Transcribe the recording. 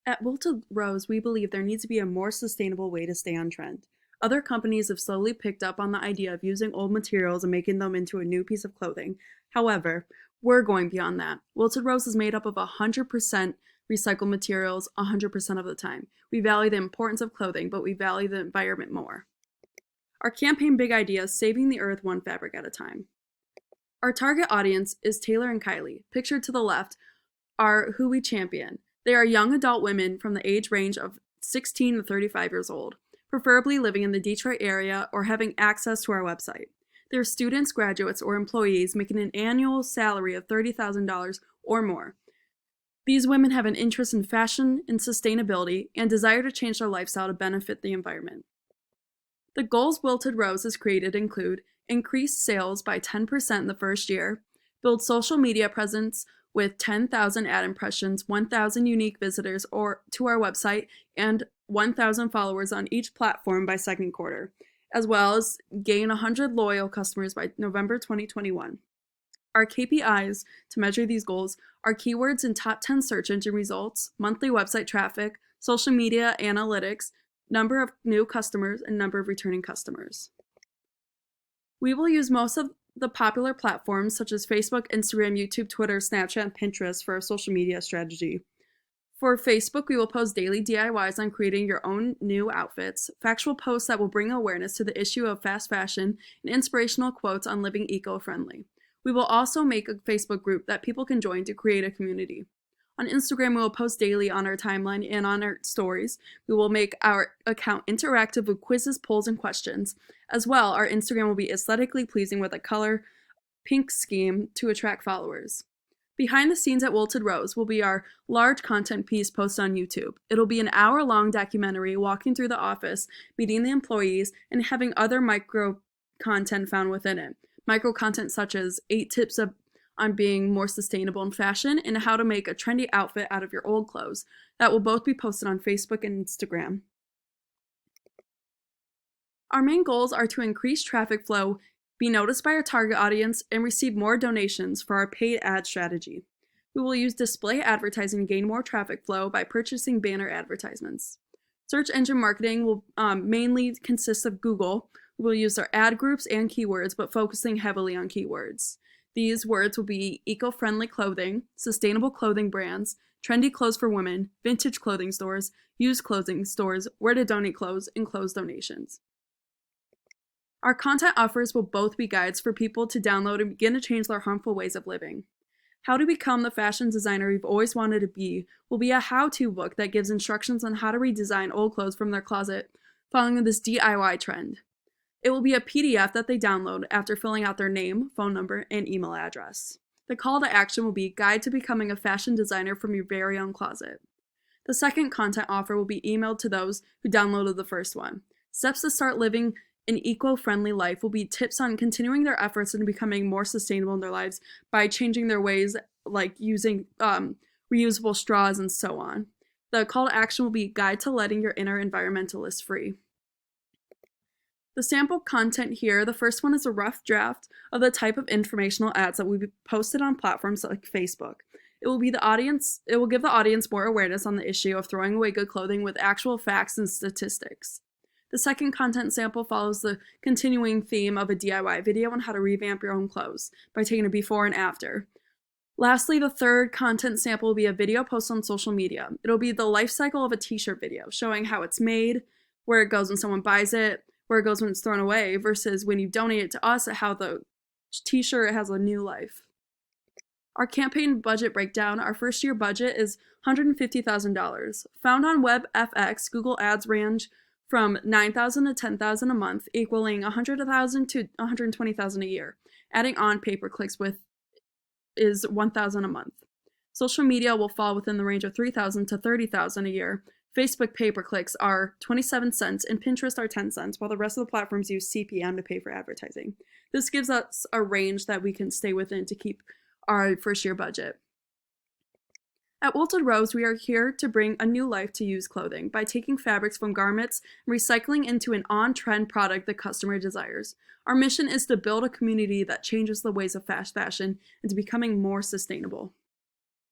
At Wilted Rose, we believe there needs to be a more sustainable way to stay on trend. Other companies have slowly picked up on the idea of using old materials and making them into a new piece of clothing. However, we're going beyond that. Wilted Rose is made up of 100% recycled materials 100% of the time. We value the importance of clothing, but we value the environment more. Our campaign big idea is saving the earth one fabric at a time. Our target audience is Taylor and Kylie. Pictured to the left are who we champion. They are young adult women from the age range of 16 to 35 years old, preferably living in the Detroit area or having access to our website. They are students, graduates, or employees making an annual salary of $30,000 or more. These women have an interest in fashion and sustainability and desire to change their lifestyle to benefit the environment. The goals Wilted Rose has created include increase sales by 10% in the first year, build social media presence with 10,000 ad impressions, 1,000 unique visitors to our website, and 1,000 followers on each platform by second quarter, as well as gain 100 loyal customers by November 2021. Our KPIs to measure these goals are keywords in top 10 search engine results, monthly website traffic, social media analytics, number of new customers, and number of returning customers. We will use most of the popular platforms such as Facebook, Instagram, YouTube, Twitter, Snapchat, and Pinterest for our social media strategy. For Facebook, we will post daily DIYs on creating your own new outfits, factual posts that will bring awareness to the issue of fast fashion, and inspirational quotes on living eco-friendly. We will also make a Facebook group that people can join to create a community. On Instagram, we will post daily on our timeline and on our stories. We will make our account interactive with quizzes, polls, and questions. As well, our Instagram will be aesthetically pleasing with a color pink scheme to attract followers. Behind the scenes at Wilted Rose will be our large content piece posted on YouTube. It'll be an hour-long documentary walking through the office, meeting the employees, and having other micro content found within it. Micro content such as 8 tips on being more sustainable in fashion and how to make a trendy outfit out of your old clothes. That will both be posted on Facebook and Instagram. Our main goals are to increase traffic flow, be noticed by our target audience, and receive more donations for our paid ad strategy. We will use display advertising to gain more traffic flow by purchasing banner advertisements. Search engine marketing will mainly consist of Google. We will use our ad groups and keywords, but focusing heavily on keywords. These words will be eco-friendly clothing, sustainable clothing brands, trendy clothes for women, vintage clothing stores, used clothing stores, where to donate clothes, and clothes donations. Our content offers will both be guides for people to download and begin to change their harmful ways of living. How to Become the Fashion Designer You've Always Wanted to Be will be a how-to book that gives instructions on how to redesign old clothes from their closet following this DIY trend. It will be a PDF that they download after filling out their name, phone number, and email address. The call to action will be Guide to Becoming a Fashion Designer from Your Very Own Closet. The second content offer will be emailed to those who downloaded the first one. Steps to start living an eco-friendly life will be tips on continuing their efforts and becoming more sustainable in their lives by changing their ways, like using reusable straws and so on. The call to action will be Guide to Letting Your Inner Environmentalist Free. The sample content here, the first one is a rough draft of the type of informational ads that will be posted on platforms like Facebook. It will give the audience more awareness on the issue of throwing away good clothing with actual facts and statistics. The second content sample follows the continuing theme of a DIY video on how to revamp your own clothes by taking a before and after. Lastly, the third content sample will be a video post on social media. It'll be the life cycle of a t-shirt video, showing how it's made, where it goes when someone buys it, where it goes when it's thrown away, versus when you donate it to us, how the t-shirt has a new life. Our campaign budget breakdown, our first year budget is $150,000. Found on WebFX, Google Ads range from $9,000 to $10,000 a month, equaling $100,000 to $120,000 a year. Adding on pay-per-clicks is $1,000 a month. Social media will fall within the range of $3,000 to $30,000 a year. Facebook pay-per-clicks are 27 cents and Pinterest are 10 cents, while the rest of the platforms use CPM to pay for advertising. This gives us a range that we can stay within to keep our first year budget. At Wilted Rose, we are here to bring a new life to used clothing by taking fabrics from garments and recycling into an on-trend product the customer desires. Our mission is to build a community that changes the ways of fast fashion into becoming more sustainable.